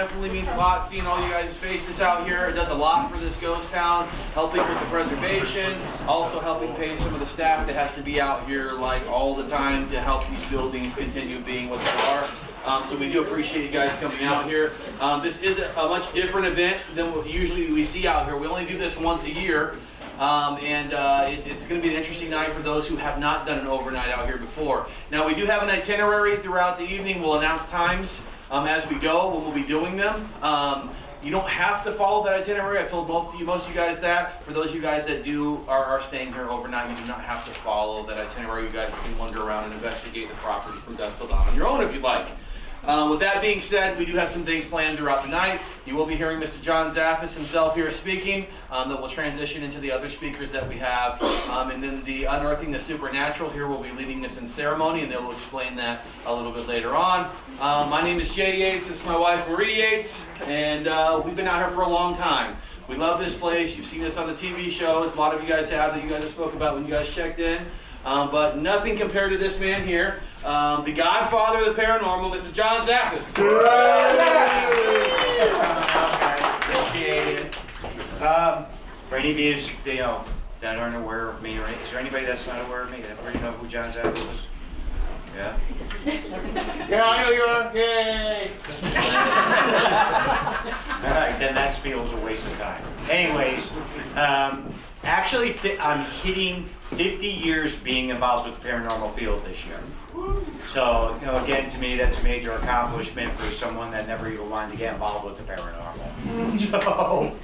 definitely means a lot seeing all you guys' faces out here. It does a lot for this ghost town, helping with the preservation, also helping pay some of the staff that has to be out here like all the time to help these buildings continue being what they are. So we do appreciate you guys coming out here. This is a much different event than what usually we see out here. We only do this once a year. It's going to be an interesting night for those who have not done an overnight out here before. Now we do have an itinerary throughout the evening. We'll announce times as we go when we'll be doing them. You don't have to follow that itinerary. I've told most of you guys that. For those of you guys that are staying here overnight, you do not have to follow that itinerary. You guys can wander around and investigate the property from dusk till dawn on your own if you'd like. With that being said, we do have some things planned throughout the night. You will be hearing Mr. John Zaffis himself here speaking. That will transition into the other speakers that we have. And then the Unearthing the Supernatural here will be leading us in ceremony, and they will explain that a little bit later on. My name is Jay Yates. This is my wife, Marie Yates, and we've been out here for a long time. We love this place. You've seen us on the TV shows. A lot of you guys have that you guys have spoke about when you guys checked in. But nothing compared to this man here, the godfather of the paranormal, Mr. John Zaffis. Appreciate it. For any of you that aren't aware of me, is there anybody that's not aware of me? Everybody know who John Zaffis is? Yeah? Yeah, I know you are. Yay! All right, then that feels a waste of time. Anyways, actually, I'm hitting 50 years being involved with the paranormal field this year. So, again, to me, that's a major accomplishment for someone that never even wanted to get involved with the paranormal. So,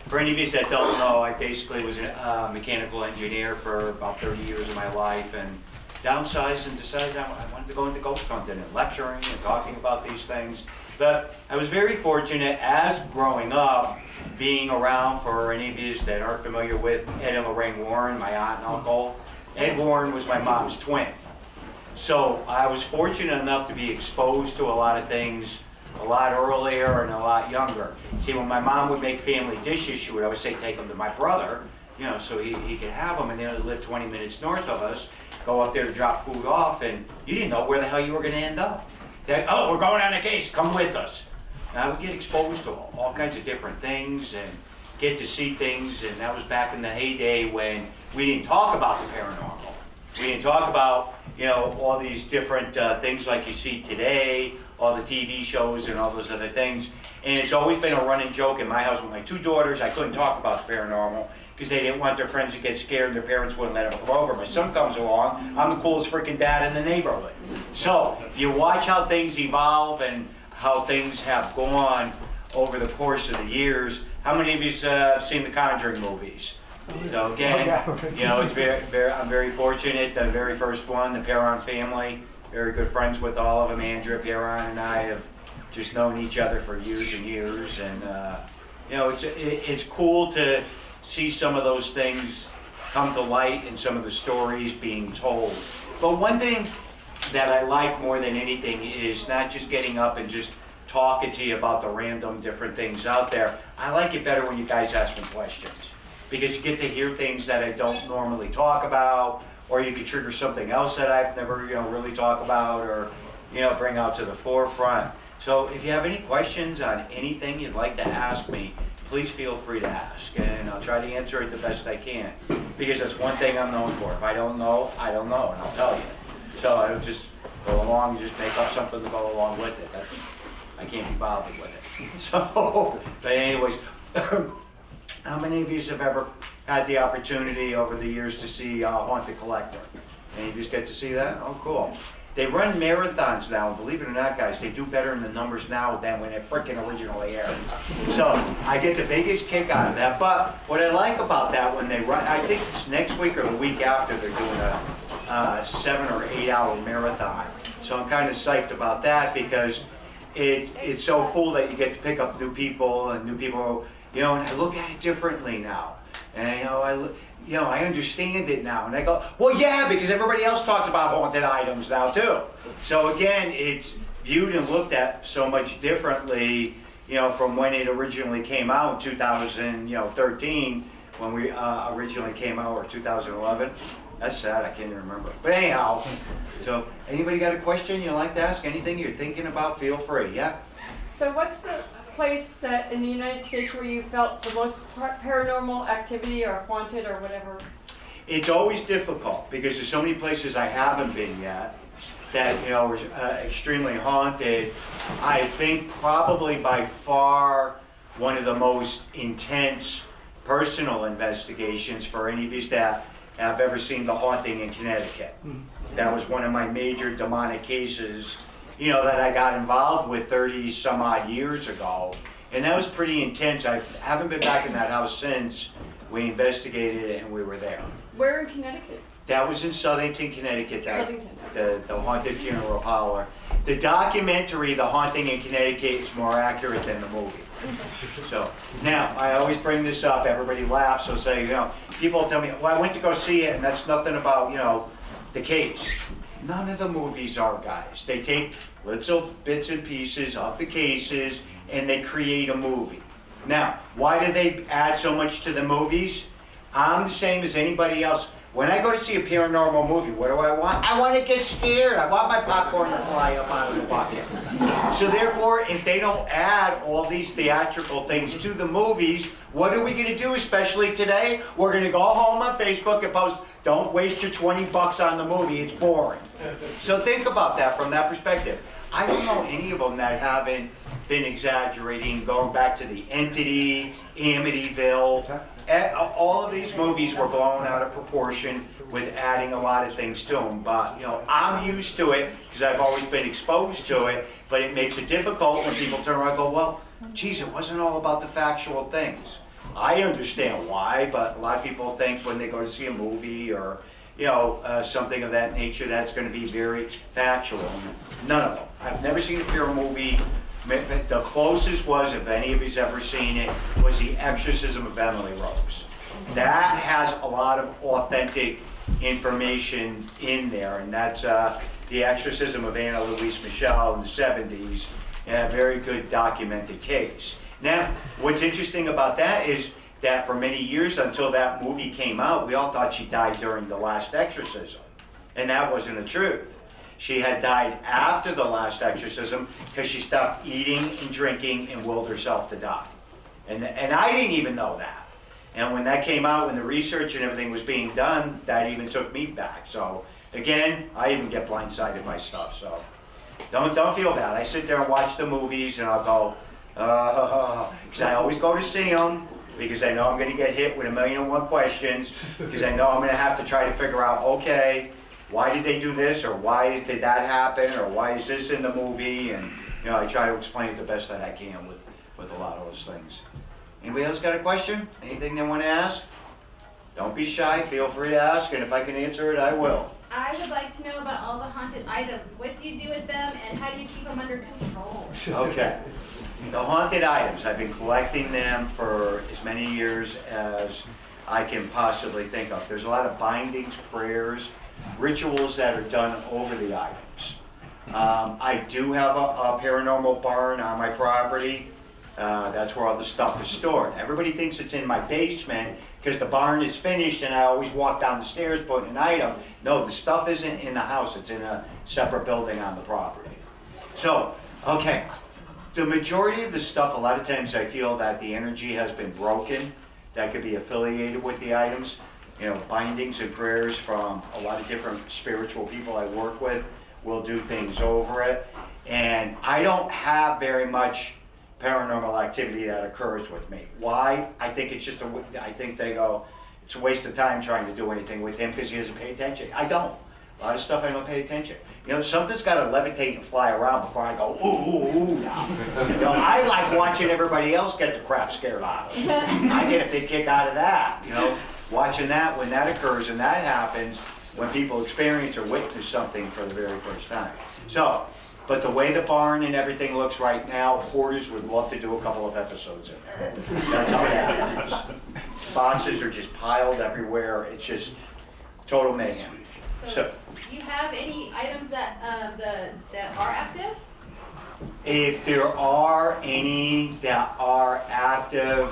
for any of you that don't know, I basically was a mechanical engineer for about 30 years of my life, and downsized and decided I wanted to go into ghost hunting and lecturing and talking about these things. But I was very fortunate as growing up, being around, for any of you that aren't familiar with Ed and Lorraine Warren, my aunt and uncle. Ed Warren was my mom's twin. So I was fortunate enough to be exposed to a lot of things a lot earlier and a lot younger. See, when my mom would make family dishes, she would always say, take them to my brother, so he could have them, and they lived 20 minutes north of us. Go up there to drop food off, and you didn't know where the hell you were going to end up. Oh, we're going on a case, come with us. And I would get exposed to all kinds of different things and get to see things, and that was back in the heyday when we didn't talk about the paranormal. We didn't talk about, all these different things like you see today, all the TV shows and all those other things. And it's always been a running joke in my house with my two daughters. I couldn't talk about the paranormal because they didn't want their friends to get scared and their parents wouldn't let them come over. My son comes along, I'm the coolest freaking dad in the neighborhood. So you watch how things evolve and how things have gone over the course of the years. How many of you have seen the Conjuring movies? So again, it's I'm very fortunate. The very first one, the Perron family, very good friends with all of them. Andrea Perron and I have just known each other for years and years, and it's cool to see some of those things come to light and some of the stories being told. But one thing that I like more than anything is not just getting up and just talking to you about the random different things out there. I like it better when you guys ask me questions, because you get to hear things that I don't normally talk about, or you could trigger something else that I've never really talk about, or bring out to the forefront. So if you have any questions on anything you'd like to ask me, please feel free to ask, and I'll try to answer it the best I can, because that's one thing I'm known for. If I don't know, I don't know, and I'll tell you. So I don't just go along and just make up something to go along with it. I can't be bothered with it. So, but anyways, how many of you have ever had the opportunity over the years to see Haunted Collector? Any of you get to see that? Oh, cool. They run marathons now, and believe it or not, guys, they do better in the numbers now than when it freaking originally aired. So I get the biggest kick out of that. But what I like about that, when they run, I think it's next week or the week after, they're doing a 7 or 8 hour marathon. So I'm kind of psyched about that, because it's so cool that you get to pick up new people, and and I look at it differently now. And I understand it now. And I go, well, yeah, because everybody else talks about haunted items now too. So again, it's viewed and looked at so much differently, from when it originally came out in 2013, when we originally came out, or 2011. That's sad, I can't even remember. But anyhow, so anybody got a question you'd like to ask? Anything you're thinking about, feel free, yeah? So what's the place that in the United States where you felt the most paranormal activity or haunted or whatever? It's always difficult because there's so many places I haven't been yet that, you know, are extremely haunted. I think probably by far one of the most intense personal investigations for any of you that have ever seen The Haunting in Connecticut. That was one of my major demonic cases, you know, that I got involved with 30 some odd years ago. And that was pretty intense. I haven't been back in that house since. We investigated it and we were there. Where in Connecticut? That was in Southington, Connecticut, Southington. the Haunted Funeral Parlor. The documentary, The Haunting in Connecticut, is more accurate than the movie. So, now, I always bring this up, everybody laughs, so say, you know, people tell me, well, I went to go see it, and that's nothing about, you know, the case. None of the movies are, guys. They take little bits and pieces of the cases, and they create a movie. Now, why do they add so much to the movies? I'm the same as anybody else. When I go to see a paranormal movie, what do I want? I want to get scared. I want my popcorn to fly up out of the bucket. So therefore, if they don't add all these theatrical things to the movies, what are we going to do, especially today? We're going to go home on Facebook and post, don't waste your 20 bucks on the movie, it's boring. So think about that from that perspective. I don't know any of them that haven't been exaggerating, going back to The Entity, Amityville. All of these movies were blown out of proportion with adding a lot of things to them. But, you know, I'm used to it because I've always been exposed to it, but it makes it difficult when people turn around and go, well, geez, it wasn't all about the factual things. I understand why, but a lot of people think when they go to see a movie or, you know, something of that nature, that's going to be very factual. None of them. I've never seen a fear movie. The closest was, if any of you's ever seen it, was The Exorcism of Emily Rose. That has a lot of authentic information in there, and that's The Exorcism of Anna Louise Michel in the 70s, and a very good documented case. Now, what's interesting about that is that for many years until that movie came out, we all thought she died during the last exorcism, and that wasn't the truth. She had died after the last exorcism because she stopped eating and drinking and willed herself to die. And I didn't even know that. And when that came out, when the research and everything was being done, that even took me back. So again, I even get blindsided by stuff. So don't feel bad. I sit there and watch the movies and I'll go, because I always go to see them because I know I'm going to get hit with 1,000,001 questions because I know I'm going to have to try to figure out, okay, why did they do this, or why did that happen, or why is this in the movie? And, you know, I try to explain it the best that I can with a lot of those things. Anybody else got a question? Anything they want to ask? Don't be shy, feel free to ask, and if I can answer it, I will. I would like to know about all the haunted items. What do you do with them, and how do you keep them under control? Okay. The haunted items, I've been collecting them for as many years as I can possibly think of. There's a lot of bindings, prayers, rituals that are done over the items. I do have a paranormal barn on my property. That's where all the stuff is stored. Everybody thinks it's in my basement because the barn is finished and I always walk down the stairs putting an item. No, the stuff isn't in the house. It's in a separate building on the property. So, okay. The majority of the stuff, a lot of times I feel that the energy has been broken that could be affiliated with the items. You know, bindings and prayers from a lot of different spiritual people I work with will do things over it. And I don't have very much paranormal activity that occurs with me. Why? I think it's just I think they go, it's a waste of time trying to do anything with him because he doesn't pay attention. I don't. A lot of stuff I don't pay attention. You know, something's got to levitate and fly around before I go, ooh now. You know, I like watching everybody else get the crap scared out of them. I get a big kick out of that, you know. Watching that, when that occurs and that happens, when people experience or witness something for the very first time. So, but the way the barn and everything looks right now, hoarders would love to do a couple of episodes in there. That's how it happens. Boxes are just piled everywhere. It's just total mayhem. So, do you have any items that that are active? If there are any that are active,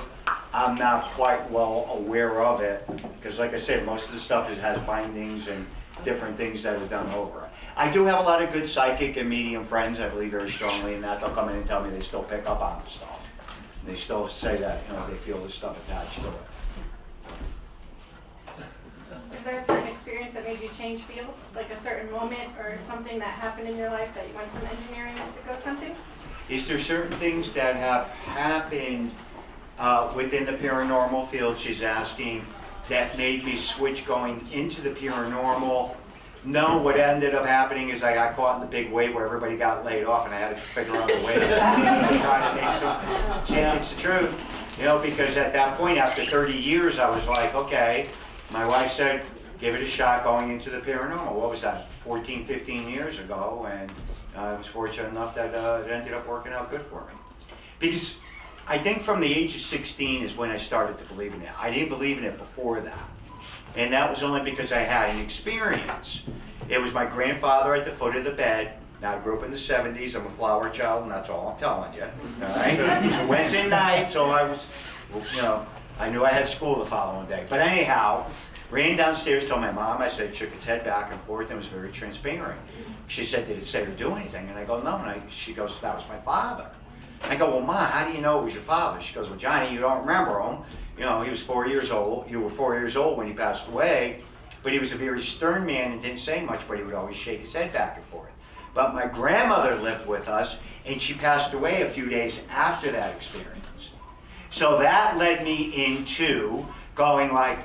I'm not quite well aware of it, because like I said, most of the stuff has bindings and different things that are done over it. I do have a lot of good psychic and medium friends. I believe very strongly in that. They'll come in and tell me they still pick up on the stuff. They still say that, you know, they feel the stuff attached to it. Is there a certain experience that made you change fields? Like a certain moment or something that happened in your life that you went from engineering to ghost hunting? Is there certain things that have happened within the paranormal field, she's asking, that made me switch going into the paranormal? No, what ended up happening is I got caught in the big wave where everybody got laid off and I had to figure out a way to try to make some. Yeah, it's the truth. You know, because at that point, after 30 years, I was like, okay, my wife said, give it a shot going into the paranormal. What was that, 14, 15 years ago? And I was fortunate enough that it ended up working out good for me. Because I think from the age of 16 is when I started to believe in it. I didn't believe in it before that. And that was only because I had an experience. It was my grandfather at the foot of the bed. Now, I grew up in the 70s. I'm a flower child, and that's all I'm telling you. All right? It was a Wednesday night, so I was, you know, I knew I had school the following day. But anyhow, ran downstairs, told my mom, I said, shook its head back and forth, and was very transparent. She said, did it say or do anything? And I go, no. And she goes, that was my father. I go, well, Ma, how do you know it was your father? She goes, well, Johnny, you don't remember him. You know, he was 4 years old. You were 4 years old when he passed away. But he was a very stern man and didn't say much, but he would always shake his head back and forth. But my grandmother lived with us, and she passed away a few days after that experience. So that led me into going like,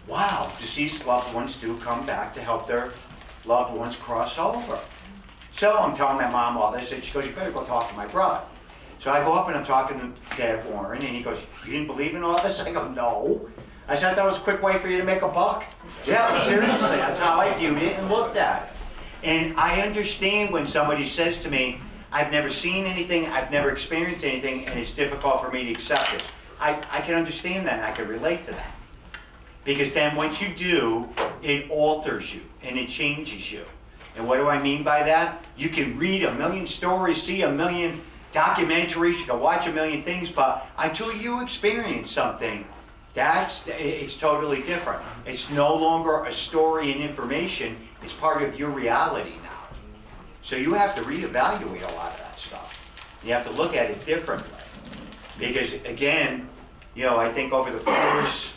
wow, deceased loved ones do come back to help their loved ones cross over. So I'm telling my mom all this, and she goes, you better go talk to my brother. So I go up and I'm talking to Dad Warren, and he goes, you didn't believe in all this? I go, no. I said, that was a quick way for you to make a buck. Yeah, seriously, that's how I viewed it and looked at it. And I understand when somebody says to me, I've never seen anything, I've never experienced anything, and it's difficult for me to accept it. I can understand that, and I can relate to that. Because then once you do, it alters you, and it changes you. And what do I mean by that? You can read a million stories, see a million documentaries, you can watch a million things, but until you experience something, it's totally different. It's no longer a story and information, it's part of your reality now. So you have to reevaluate a lot of that stuff. You have to look at it differently. Because again, you know, I think over the course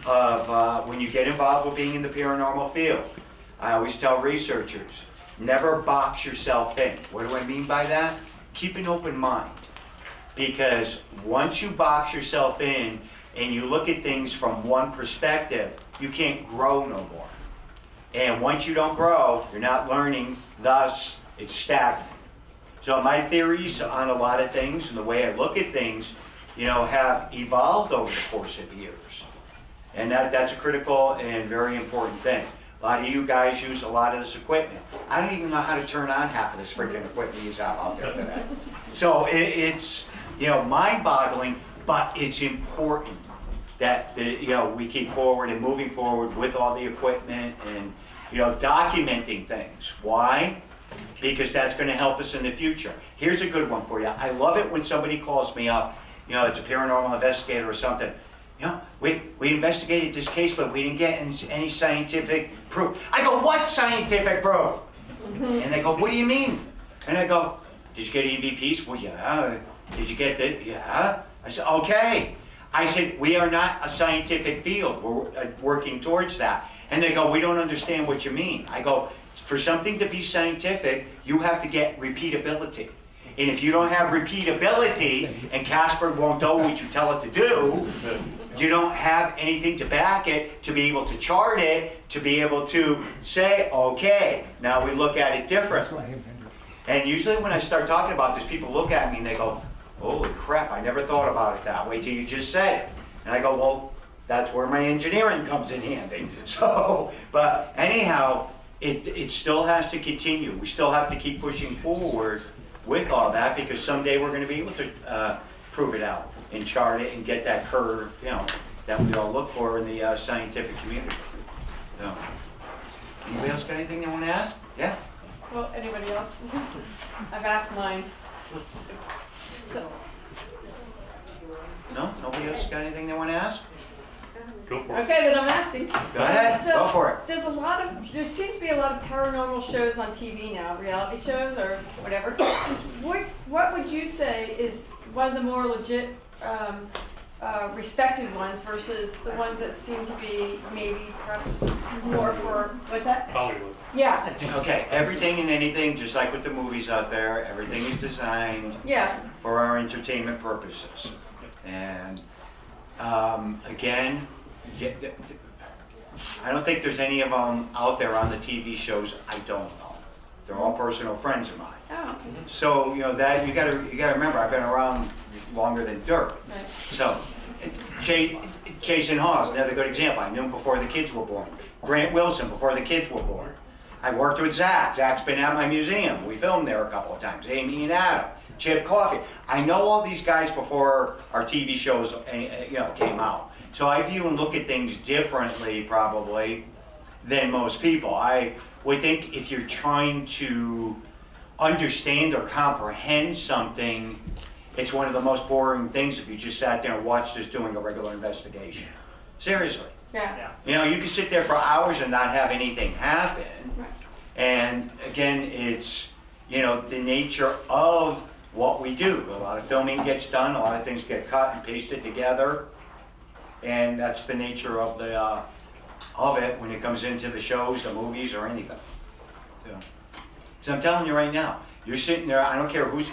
of when you get involved with being in the paranormal field, I always tell researchers, never box yourself in. What do I mean by that? Keep an open mind. Because once you box yourself in and you look at things from one perspective, you can't grow no more. And once you don't grow, you're not learning, thus it's stagnant. So my theories on a lot of things and the way I look at things, you know, have evolved over the course of years. And that's a critical and very important thing. A lot of you guys use a lot of this equipment. I don't even know how to turn on half of this freaking equipment you have out there today. So it's, you know, mind-boggling, but it's important that you know, we keep forward and moving forward with all the equipment and, you know, documenting things. Why? Because that's going to help us in the future. Here's a good one for you. I love it when somebody calls me up, you know, it's a paranormal investigator or something. You know, we investigated this case, but we didn't get any scientific proof. I go, what scientific proof? And they go, what do you mean? And I go, did you get EVPs? Well, yeah. Did you get that? Yeah. I said, okay. I said, we are not a scientific field. We're working towards that. And they go, we don't understand what you mean. I go, for something to be scientific, you have to get repeatability. And if you don't have repeatability, and Casper won't do what you tell it to do, you don't have anything to back it, to be able to chart it, to be able to say, okay, now we look at it differently. And usually when I start talking about this, people look at me and they go, holy crap, I never thought about it that way till you just said it. And I go, well, that's where my engineering comes in handy. So, but anyhow, it still has to continue. We still have to keep pushing forward with all that, because someday we're going to be able to prove it out and chart it and get that curve, you know, that we all look for in the scientific community. So, anybody else got anything they want to ask? Yeah? Well, anybody else? I've asked mine. So, No? Nobody else got anything they want to ask? Go for it. Okay, then I'm asking. Go ahead, So, go for it. there seems to be a lot of paranormal shows on TV now, reality shows or whatever. What would you say is one of the more legit, respected ones versus the ones that seem to be maybe perhaps more for, what's that? Hollywood. Yeah, Okay, everything and anything, just like with the movies out there, everything is designed yeah, for our entertainment purposes. And again, I don't think there's any of them out there on the TV shows. I don't know. They're all personal friends of mine. oh, So that you gotta remember, I've been around longer than dirt. right. So Jason Hawes, another good example. I knew him before the kids were born. Grant Wilson before the kids were born. I worked with Zach. Zach's been at my museum. We filmed there a couple of times. Amy and Adam, Chip Coffey. I know all these guys before our TV shows, came out. So I view and look at things differently, probably, than most people. I would think if you're trying to understand or comprehend something, it's one of the most boring things if you just sat there and watched us doing a regular investigation. Seriously. Yeah. You can sit there for hours and not have anything happen. Right. And again, it's, the nature of what we do. A lot of filming gets done, a lot of things get cut and pasted together. And that's the nature of it when it comes into the shows, the movies, or anything. So I'm telling you right now, you're sitting there, I don't care who's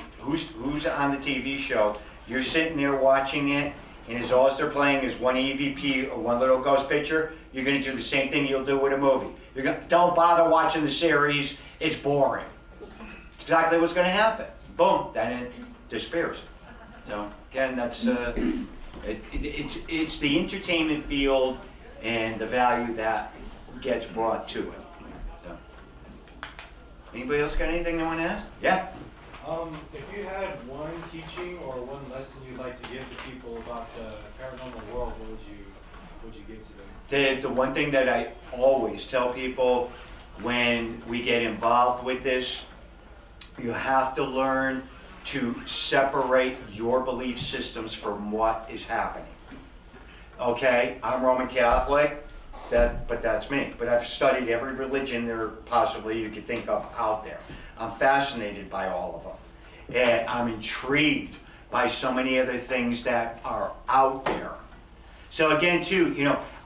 on the TV show, you're sitting there watching it, and as all they're playing is one EVP or one little ghost picture, you're going to do the same thing you'll do with a movie. Don't bother watching the series, it's boring. It's exactly what's going to happen. Boom, then it disappears. So again, that's it's the entertainment field and the value that gets brought to it. So. Anybody else got anything they want to ask? Yeah? If you had one teaching or one lesson you'd like to give to people about the paranormal world, what would you give to them? The one thing that I always tell people when we get involved with this, you have to learn to separate your belief systems from what is happening. Okay, I'm Roman Catholic, but that's me. But I've studied every religion there possibly you could think of out there. I'm fascinated by all of them. And I'm intrigued by so many other things that are out there. So again, too,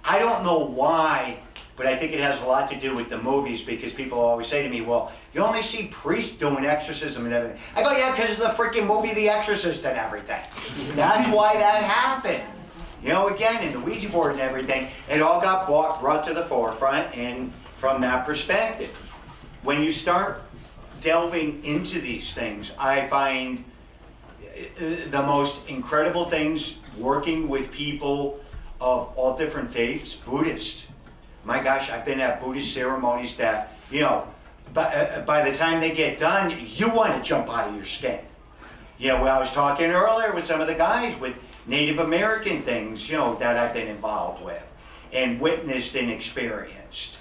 I don't know why, but I think it has a lot to do with the movies because people always say to me, well, you only see priests doing exorcism and everything. I go, yeah, because of the freaking movie The Exorcist and everything. That's why that happened. Again, in the Ouija board and everything, it all got brought to the forefront, and from that perspective, when you start delving into these things, I find the most incredible things working with people of all different faiths. Buddhists. My gosh, I've been at Buddhist ceremonies that, by the time they get done, you want to jump out of your skin. When I was talking earlier with some of the guys with Native American things, that I've been involved with and witnessed and experienced.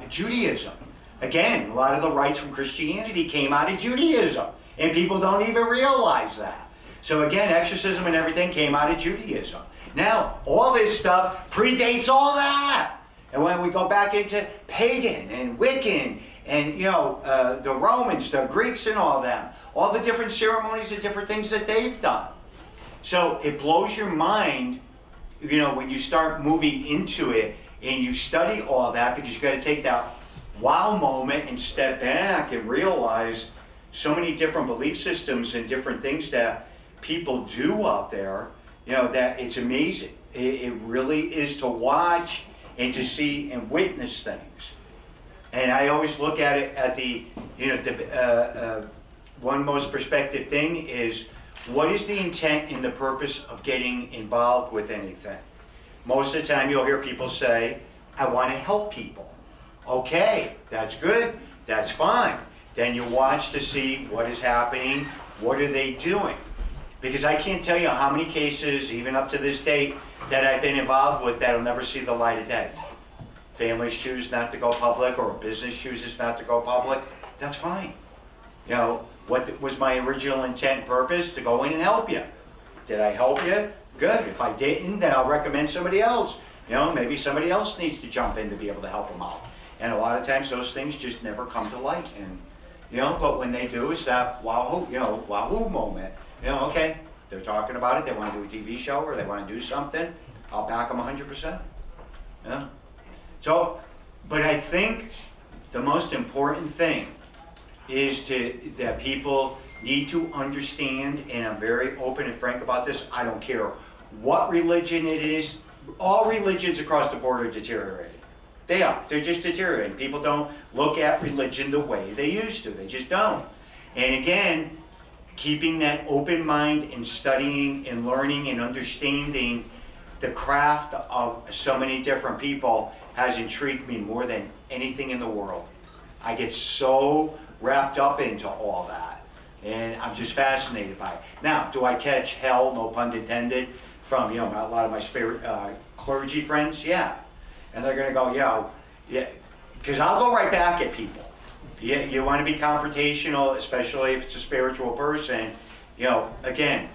Judaism. Again, a lot of the rites from Christianity came out of Judaism, and people don't even realize that. So again, exorcism and everything came out of Judaism. Now, all this stuff predates all that. And when we go back into pagan and Wiccan and, the Romans, the Greeks and all them, all the different ceremonies and different things that they've done. So it blows your mind, when you start moving into it and you study all that, because you got to take that wow moment and step back and realize so many different belief systems and different things that people do out there, that it's amazing. It really is to watch and to see and witness things. And I always look at it at the one most perspective thing is, what is the intent and the purpose of getting involved with anything? Most of the time you'll hear people say, I want to help people. Okay, that's good, that's fine. Then you watch to see what is happening, what are they doing? Because I can't tell you how many cases, even up to this date, that I've been involved with that'll never see the light of day. Families choose not to go public, or a business chooses not to go public, that's fine. What was my original intent and purpose? To go in and help you. Did I help you? Good. If I didn't, then I'll recommend somebody else You know, maybe somebody else needs to jump in to be able to help them out. And a lot of times those things just never come to light. And, you know, but when they do, it's that wahoo, you know, wahoo moment. You know, okay, they're talking about it, they want to do a TV show or they want to do something, I'll back them 100%. Yeah. So, but I think the most important thing is that people need to understand, and I'm very open and frank about this, I don't care what religion it is, all religions across the board are deteriorating. They are. They're just deteriorating. People don't look at religion the way they used to. They just don't. And again, keeping that open mind and studying and learning and understanding the craft of so many different people has intrigued me more than anything in the world. I get so wrapped up into all that, and I'm just fascinated by it. Now, do I catch hell, no pun intended, from, you know, a lot of my clergy friends? Yeah. And they're going to go, yeah, because I'll go right back at people. You want to be confrontational, especially if it's a spiritual person. You know, again,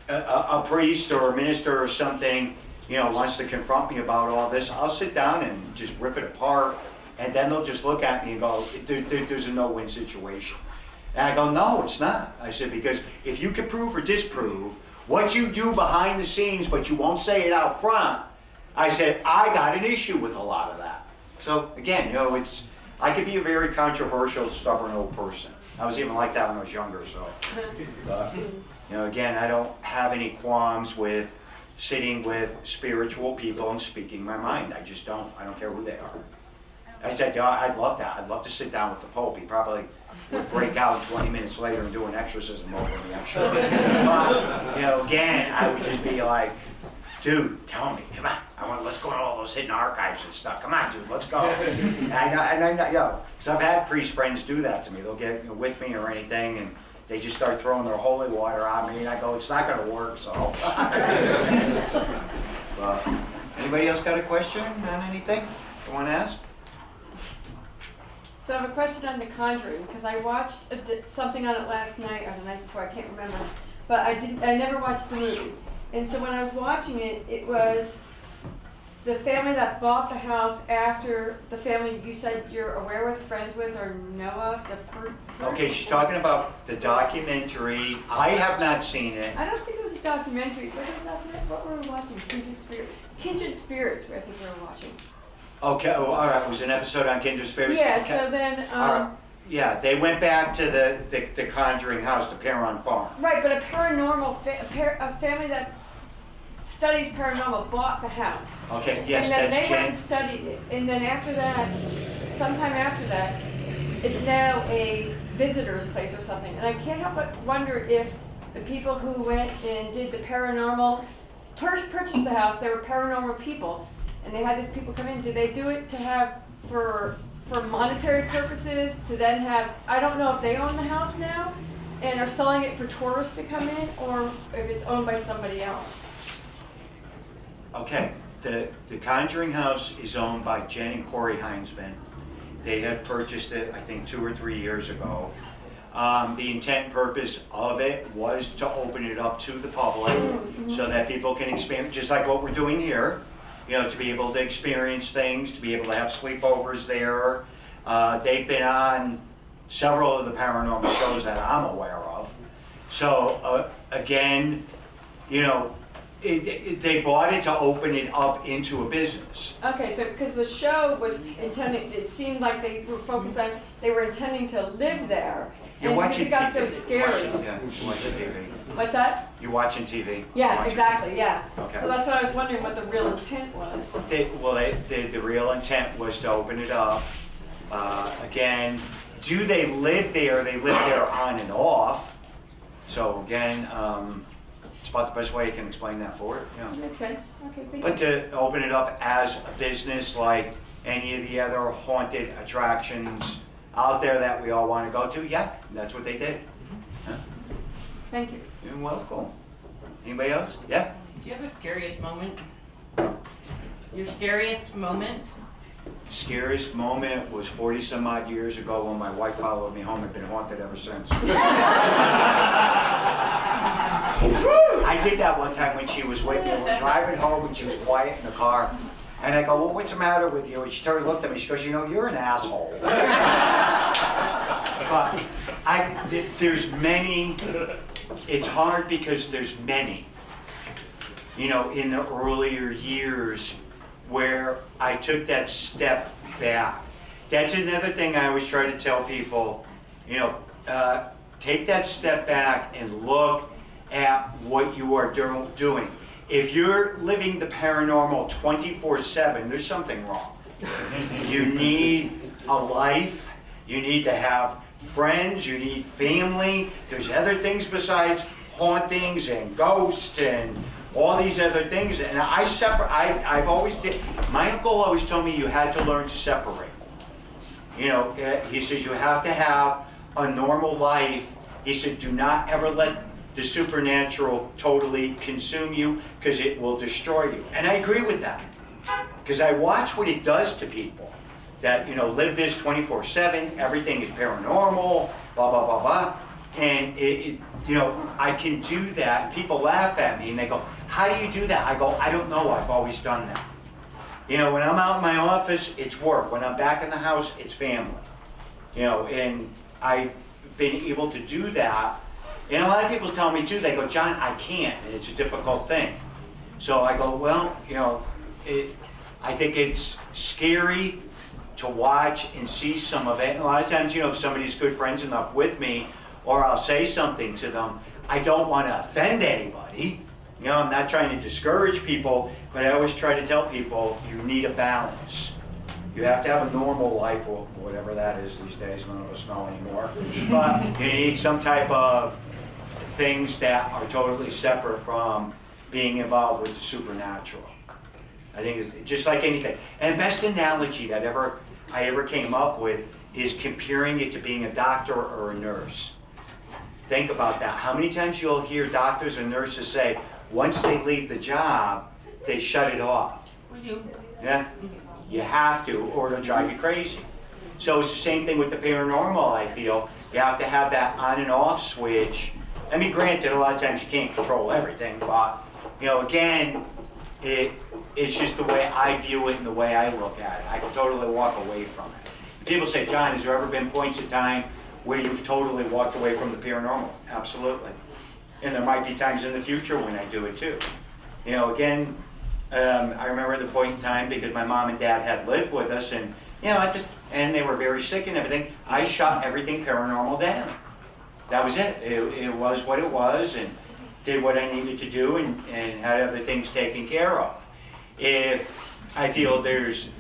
a priest or a minister or something, you know, wants to confront me about all this. I'll sit down and just rip it apart, and then they'll just look at me and go, there's a no-win situation. And I go, no, it's not. I said, because if you can prove or disprove what you do behind the scenes, but you won't say it out front, I said, I got an issue with a lot of that. So again, you know, I could be a very controversial, stubborn old person. I was even like that when I was younger, so. You know, again, I don't have any qualms with sitting with spiritual people and speaking my mind. I just don't. I don't care who they are. I said, I'd love that. I'd love to sit down with the Pope. He probably would break out 20 minutes later and do an exorcism over me, I'm sure. But, you know, again, I would just be like, dude, tell me, come on. Let's go to all those hidden archives and stuff. Come on, dude, let's go. And I know, yo, because I've had priest friends do that to me. They'll get with me or anything, and they just start throwing their holy water on me, and I go, it's not going to work, so. Anybody else got a question on anything you want to ask? So I have a question on The Conjuring, because I watched something on it last night, or the night before, I can't remember. But I never watched the movie. And so when I was watching it, it was the family that bought the house after the family you said you're aware with, friends with, or know of. Okay, she's talking about the documentary. I have not seen it. I don't think it was a documentary. What were we watching? Kindred Spirits, I think we were watching. Okay, all right. It was an episode on Kindred Spirits? Yeah, okay. So then... Yeah, they went back to the Conjuring house, the Perron Farm. Right, but a paranormal, a family that studies paranormal bought the house. Okay, yes, and then that's they went and studied it. And then after that, sometime after that, it's now a visitor's place or something. And I can't help but wonder if the people who went and did the paranormal, purchased the house, they were paranormal people. And they had these people come in. Did they do it to have, for monetary purposes, to then have, I don't know if they own the house now and are selling it for tourists to come in, or if it's owned by somebody else. Okay, the Conjuring house is owned by Jen and Corey Heinzman. They had purchased it, I think, 2 or 3 years ago. The intent and purpose of it was to open it up to the public so that people can experience, just like what we're doing here, you know, to be able to experience things, to be able to have sleepovers there. They've been on several of the paranormal shows that I'm aware of. So, again, you know, they bought it to open it up into a business. Okay, so because the show was intending, it seemed like they were focused on, they were intending to live there. You're and watching it got so TV. scary. Yeah, you're watching TV. What's that? You're watching TV. Yeah, Watching exactly, yeah. Okay. So that's what I was wondering what the real intent was. The real intent was to open it up. Again, do they live there? They live there on and off. So again, it's about the best way I can explain that for it. Yeah. Makes sense. Okay, thank you. But to open it up as a business like any of the other haunted attractions out there that we all want to go to, yeah, that's what they did. Yeah. Thank you. You're welcome. Anybody else? Yeah? Do you have a scariest moment? Your scariest moment? Scariest moment was 40 some odd years ago when my wife followed me home and been haunted ever since. I did that one time when she was with me. We're driving home and she was quiet in the car. And I go, well, what's the matter with you? And she turned and looked at me. She goes, you know, you're an asshole. But there's many. It's hard because there's many. You know, in the earlier years where I took that step back. That's another thing I always try to tell people, you know, take that step back and look at what you are doing. If you're living the paranormal 24/7, there's something wrong. You need a life, you need to have friends, you need family. There's other things besides hauntings and ghosts and all these other things. And I've always did. My uncle always told me you had to learn to separate. You know, he says you have to have a normal life. He said, do not ever let the supernatural totally consume you because it will destroy you. And I agree with that because I watch what it does to people that, you know, live this 24/7, everything is paranormal, blah, blah, blah, blah. And, you know, I can do that. People laugh at me and they go, how do you do that? I go, I don't know. I've always done that. You know, when I'm out in my office, it's work. When I'm back in the house, it's family. You know, and I've been able to do that. And a lot of people tell me too, they go, John, I can't, and it's a difficult thing. So I go, well, you know, I think it's scary to watch and see some of it. And a lot of times, you know, if somebody's good friends enough with me, or I'll say something to them, I don't want to offend anybody. You know, I'm not trying to discourage people, but I always try to tell people you need a balance. You have to have a normal life, or whatever that is these days. None of us know anymore. But you need some type of things that are totally separate from being involved with the supernatural. I think it's just like anything. And the best analogy that I ever came up with is comparing it to being a doctor or a nurse. Think about that. How many times you'll hear doctors and nurses say, once they leave the job, they shut it off. We do. Yeah? You have to, or it'll drive you crazy. So it's the same thing with the paranormal, I feel. You have to have that on and off switch. I mean, granted, a lot of times you can't control everything, but, you know, again, it's just the way I view it and the way I look at it. I can totally walk away from it. People say, John, has there ever been points in time where you've totally walked away from the paranormal? Absolutely. And there might be times in the future when I do it too. You know, again, I remember the point in time because my mom and dad had lived with us, and you know, and they were very sick and everything. I shut everything paranormal down. That was it. It was what it was, and did what I needed to do, and had other things taken care of. If I feel there's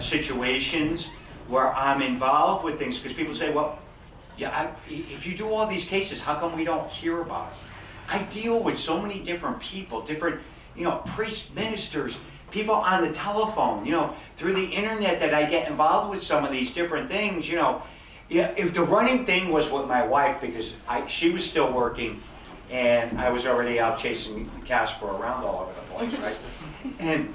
situations where I'm involved with things, because people say, well, yeah, if you do all these cases, how come we don't hear about it? I deal with so many different people, different, you know, priests, ministers, people on the telephone, you know, through the internet that I get involved with some of these different things, you know. Yeah, if the running thing was with my wife, because she was still working, and I was already out chasing Casper around all over the place, right? And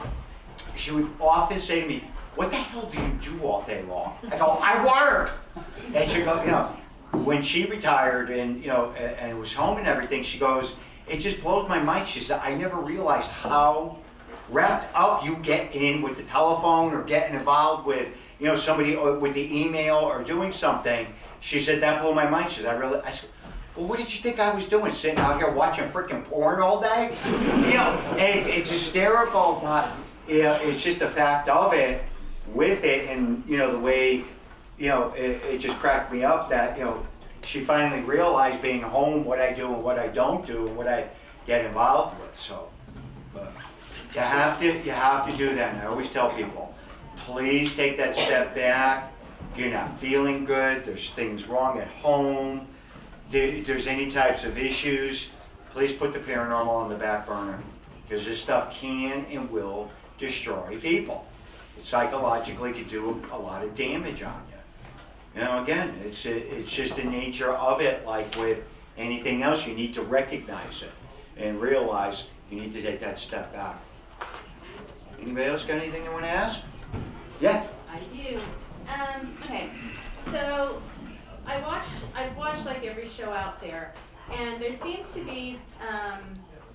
she would often say to me, what the hell do you do all day long? I go, I work. And she'd go, you know, when she retired and, you know, and was home and everything, she goes, it just blows my mind. She said, I never realized how wrapped up you get in with the telephone or getting involved with, you know, somebody with the email or doing something. She said, that blew my mind. She said, I said, well, what did you think I was doing? Sitting out here watching freaking porn all day? You know, and it's hysterical, but, you know, it's just a fact of it with it. And, you know, the way, you know, it just cracked me up that, you know, she finally realized being home what I do and what I don't do and what I get involved with. So, but you have to do that. And I always tell people, please take that step back. You're not feeling good. There's things wrong at home. If there's any types of issues, please put the paranormal on the back burner, because this stuff can and will destroy people. It psychologically could do a lot of damage on you. You know, again, it's just the nature of it. Like with anything else, you need to recognize it and realize you need to take that step back. Anybody else got anything you want to ask? Yeah. I do. Okay, so I've watched like every show out there, and there seems to be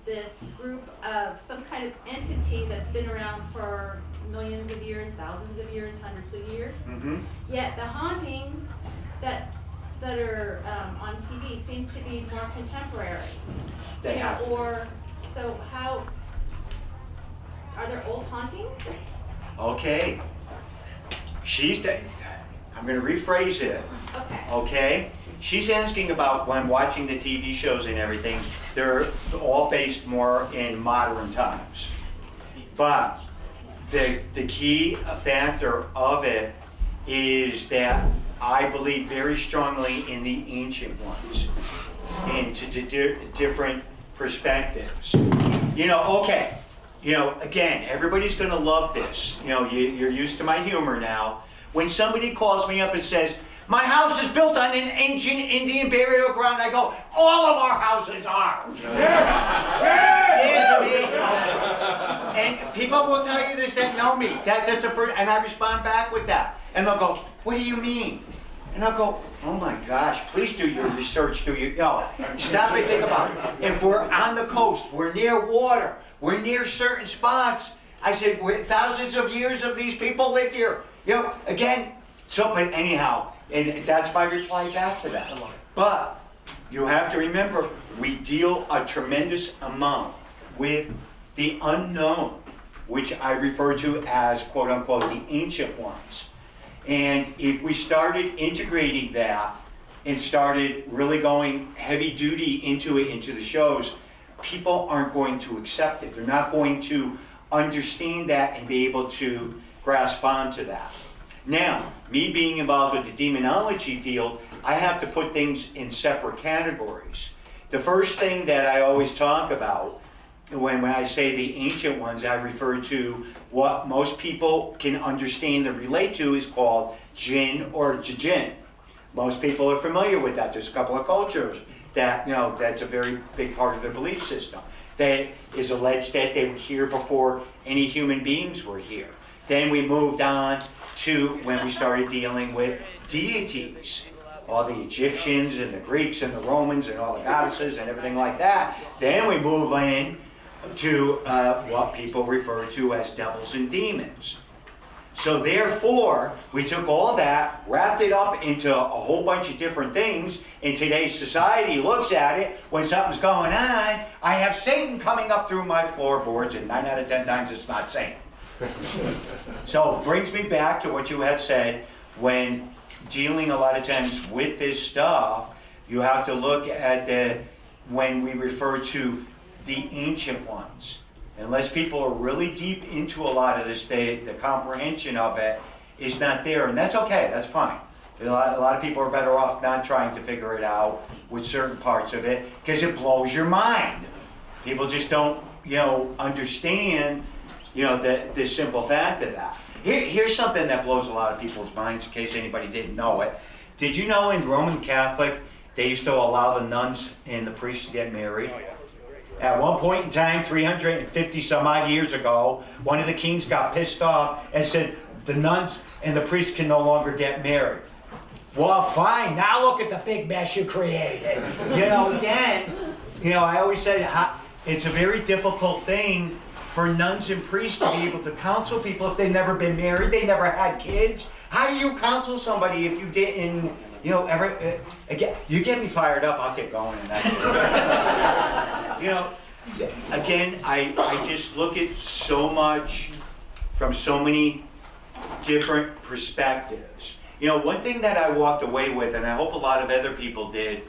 this group of some kind of entity that's been around for millions of years, thousands of years, hundreds of years. Mm-hmm. Yet the hauntings that are on TV seem to be more contemporary. They have to be. Or, so how, are there old hauntings? Okay. I'm going to rephrase it. Okay. Okay? She's asking about when watching the TV shows and everything, they're all based more in modern times. But the key factor of it is that I believe very strongly in the ancient ones, into different perspectives. Okay. Again, everybody's going to love this. You're used to my humor now. When somebody calls me up and says, my house is built on an ancient Indian burial ground, I go, all of our houses are. And people will tell you this that know me. That's the first, and I respond back with that. And they'll go, what do you mean? And I'll go, oh my gosh, please do your research. Stop and think about it. If we're on the coast, we're near water, we're near certain spots. I said, thousands of years of these people lived here. Again, but anyhow, and that's my reply back to that. But you have to remember, we deal a tremendous amount with the unknown, which I refer to as, quote unquote, the ancient ones. And if we started integrating that and started really going heavy duty into the shows, people aren't going to accept it. They're not going to understand that and be able to grasp onto that. Now, me being involved with the demonology field, I have to put things in separate categories. The first thing that I always talk about when I say the ancient ones, I refer to what most people can understand and relate to is called jinn or jinn. Most people are familiar with that. There's a couple of cultures that, that's a very big part of their belief system. That is alleged that they were here before any human beings were here. Then we moved on to when we started dealing with deities. All the Egyptians and the Greeks and the Romans and all the goddesses and everything like that. Then we move in to what people refer to as devils and demons. So therefore, we took all that, wrapped it up into a whole bunch of different things, and today's society looks at it, when something's going on, I have Satan coming up through my floorboards, and 9 out of 10 times it's not Satan. So it brings me back to what you had said, when dealing a lot of times with this stuff, you have to look at when we refer to the ancient ones. Unless people are really deep into a lot of this, the comprehension of it is not there, and that's okay, that's fine. A lot of people are better off not trying to figure it out with certain parts of it, because it blows your mind. People just don't, understand, the simple fact of that. Here's something that blows a lot of people's minds, in case anybody didn't know it. Did you know in Roman Catholic, they used to allow the nuns and the priests to get married? At one point in time, 350 some odd years ago, one of the kings got pissed off and said, the nuns and the priests can no longer get married. Well, fine, now look at the big mess you created. Again, I always said it's a very difficult thing for nuns and priests to be able to counsel people if they've never been married, they never had kids. How do you counsel somebody if you didn't, again, you get me fired up, I'll get going. Again, I just look at so much from so many different perspectives. One thing that I walked away with, and I hope a lot of other people did,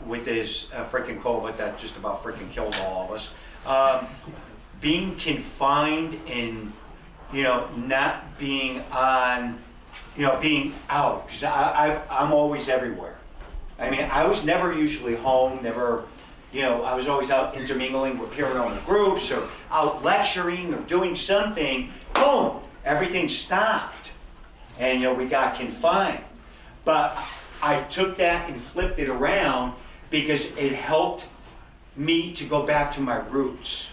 with this freaking COVID that just about freaking killed all of us, being confined and, not being on, being out, because I'm always everywhere. I mean, I was never usually home, never, I was always out intermingling with paranormal groups or out lecturing or doing something. Boom, everything stopped. And, we got confined. But I took that and flipped it around because it helped me to go back to my roots.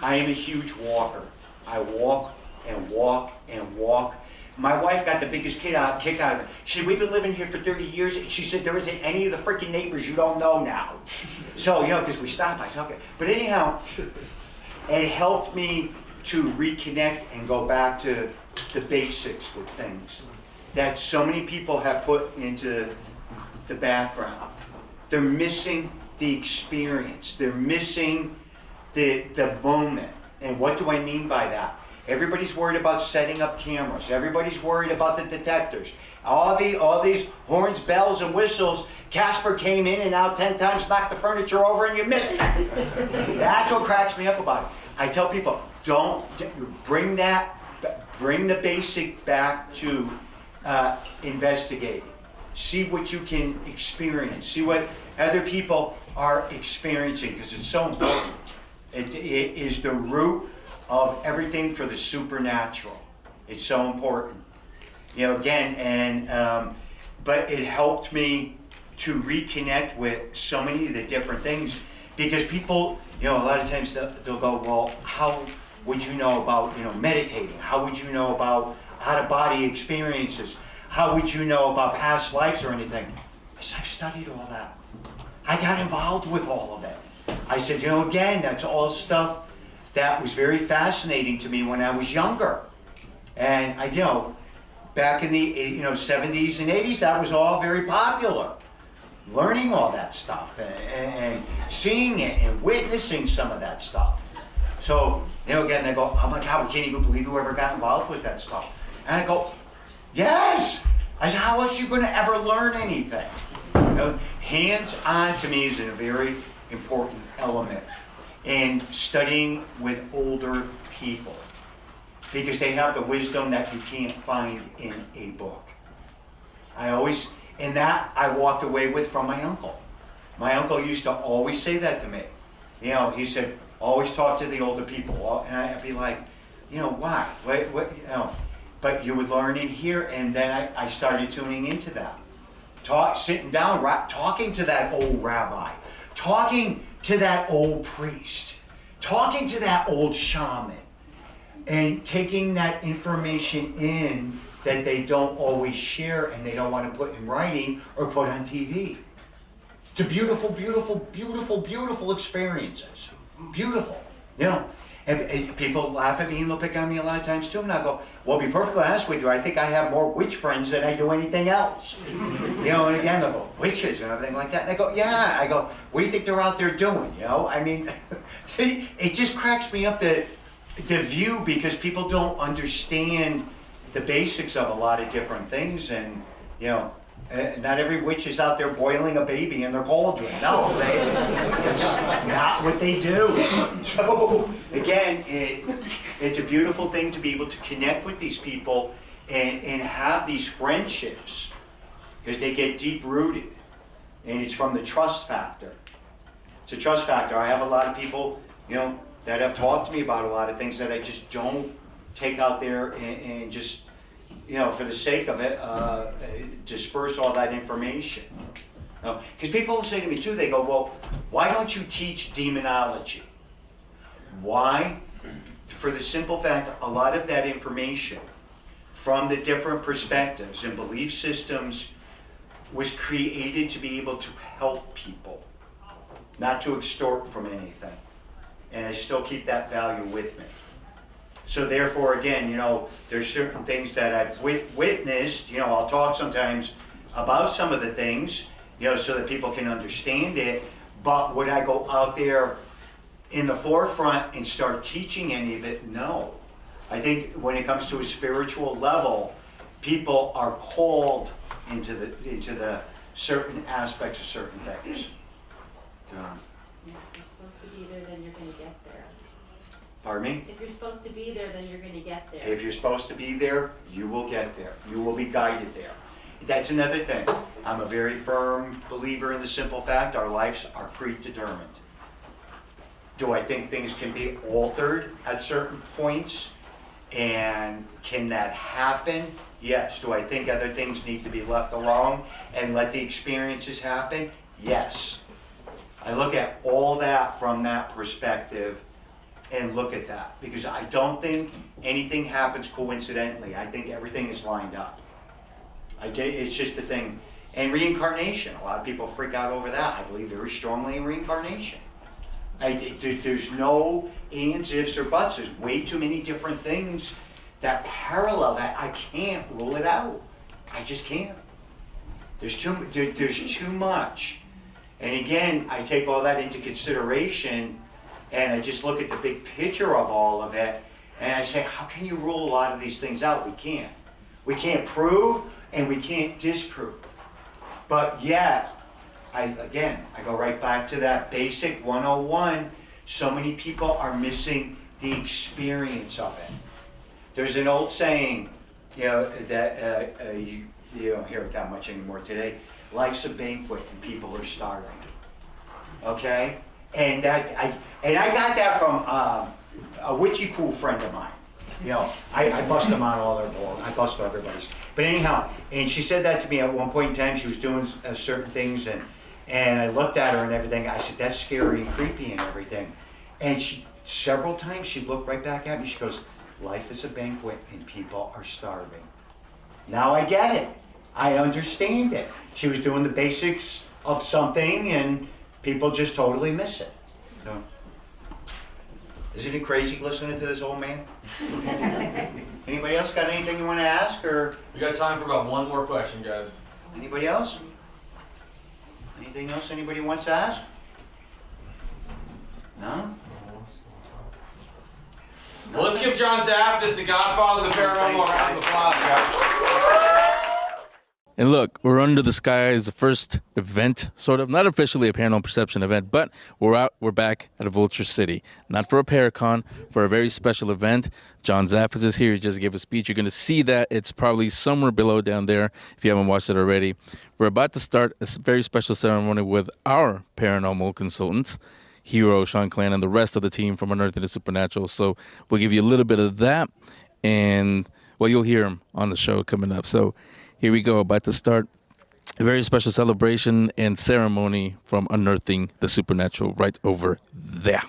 I am a huge walker. I walk and walk and walk my wife got the biggest kick out of it. She said, we've been living here for 30 years. She said, there isn't any of the freaking neighbors you don't know now. So, because we stopped by talking. But anyhow, it helped me to reconnect and go back to the basics with things that so many people have put into the background. They're missing the experience. They're missing the moment. And what do I mean by that? Everybody's worried about setting up cameras. Everybody's worried about the detectors. All these horns, bells, and whistles. Casper came in and out 10 times, knocked the furniture over, and you missed it. That's what cracks me up about it. I tell people, don't bring the basic back to investigating. See what you can experience. See what other people are experiencing, because it's so important. It is the root of everything for the supernatural. It's so important. But it helped me to reconnect with so many of the different things, because people, a lot of times they'll go, well, how would you know about, meditating? How would you know about out-of-body experiences? How would you know about past lives or anything? I said, I've studied all that. I got involved with all of it. I said, that's all stuff that was very fascinating to me when I was younger. And back in the 70s and 80s, that was all very popular. Learning all that stuff and seeing it and witnessing some of that stuff. So, they go, oh my God, we can't even believe whoever got involved with that stuff. And I go, yes! I said, how else are you going to ever learn anything? Hands-on to me is a very important element. And studying with older people, because they have the wisdom that you can't find in a book. I walked away with from my uncle. My uncle used to always say that to me. He said, always talk to the older people. And I'd be like, why? But you would learn in here, and then I started tuning into that. Sitting down, talking to that old rabbi, talking to that old priest, talking to that old shaman, and taking that information in that they don't always share and they don't want to put in writing or put on TV. It's a beautiful, beautiful, beautiful, beautiful experiences. Beautiful. And people laugh at me and they'll pick on me a lot of times too. And I'll go, well, to be perfectly honest with you, I think I have more witch friends than I do anything else. And again, they'll go, witches and everything like that. And I go, yeah. I go, what do you think they're out there doing? It just cracks me up the view, because people don't understand the basics of a lot of different things. And, not every witch is out there boiling a baby in their cauldron. No, that's not what they do. So, again, it's a beautiful thing to be able to connect with these people and have these friendships, because they get deep-rooted. And it's from the trust factor. It's a trust factor. I have a lot of people, that have talked to me about a lot of things that I just don't take out there and just, for the sake of it, disperse all that information. Because people will say to me too, they go, well, why don't you teach demonology? Why? For the simple fact, a lot of that information from the different perspectives and belief systems was created to be able to help people, not to extort from anything. And I still keep that value with me. So therefore, again, there's certain things that I've witnessed. I'll talk sometimes about some of the things, so that people can understand it. But would I go out there in the forefront and start teaching any of it? No. I think when it comes to a spiritual level, people are called into the certain aspects of certain things. If you're supposed to be there, then you're going to get there. Pardon me? If you're supposed to be there, then you're going to get there. If you're supposed to be there, you will get there. You will be guided there. That's another thing. I'm a very firm believer in the simple fact our lives are predetermined. Do I think things can be altered at certain points? And can that happen? Yes. Do I think other things need to be left alone and let the experiences happen? Yes. I look at all that from that perspective, and look at that, because I don't think anything happens coincidentally. I think everything is lined up. It's just a thing. And reincarnation, a lot of people freak out over that. I believe very strongly in reincarnation. There's no ands, ifs, or buts. There's way too many different things that parallel that. I can't rule it out. I just can't. There's too much. And again, I take all that into consideration, and I just look at the big picture of all of it, and I say, how can you rule a lot of these things out? We can't. We can't prove, and we can't disprove. But yet, I go right back to that basic 101. So many people are missing the experience of it. There's an old saying, that you don't hear it that much anymore today. Life's a banquet and people are starving. Okay? And I got that from a witchy pool friend of mine. I bust them on all their balls. I bust everybody's. But anyhow, and she said that to me at one point in time. She was doing certain things, and I looked at her and everything. I said, that's scary and creepy and everything. And several times she looked right back at me. She goes, life is a banquet and people are starving. Now I get it. I understand it. She was doing the basics of something and people just totally miss it. So, isn't it crazy listening to this old man? Anybody else got anything you want to ask? Or We got time for about one more question, guys. anybody else? Anything else anybody wants to ask? No? Well, let's give John Zaffis, the godfather of the paranormal, a round of applause, guys. And look, we're under the sky is the first event, sort of, not officially a paranormal perception event, but we're back at Vulture City. Not for a Paracon, for a very special event. John Zaffis is here. He just gave a speech. You're going to see that. It's probably somewhere below down there if you haven't watched it already. We're about to start a very special ceremony with our paranormal consultants, Hero, Sean Clan, and the rest of the team from Unearthing The Supernatural. So we'll give you a little bit of that, and, well, you'll hear them on the show coming up. So here we go, about to start a very special celebration and ceremony from Unearthing the Supernatural right over there.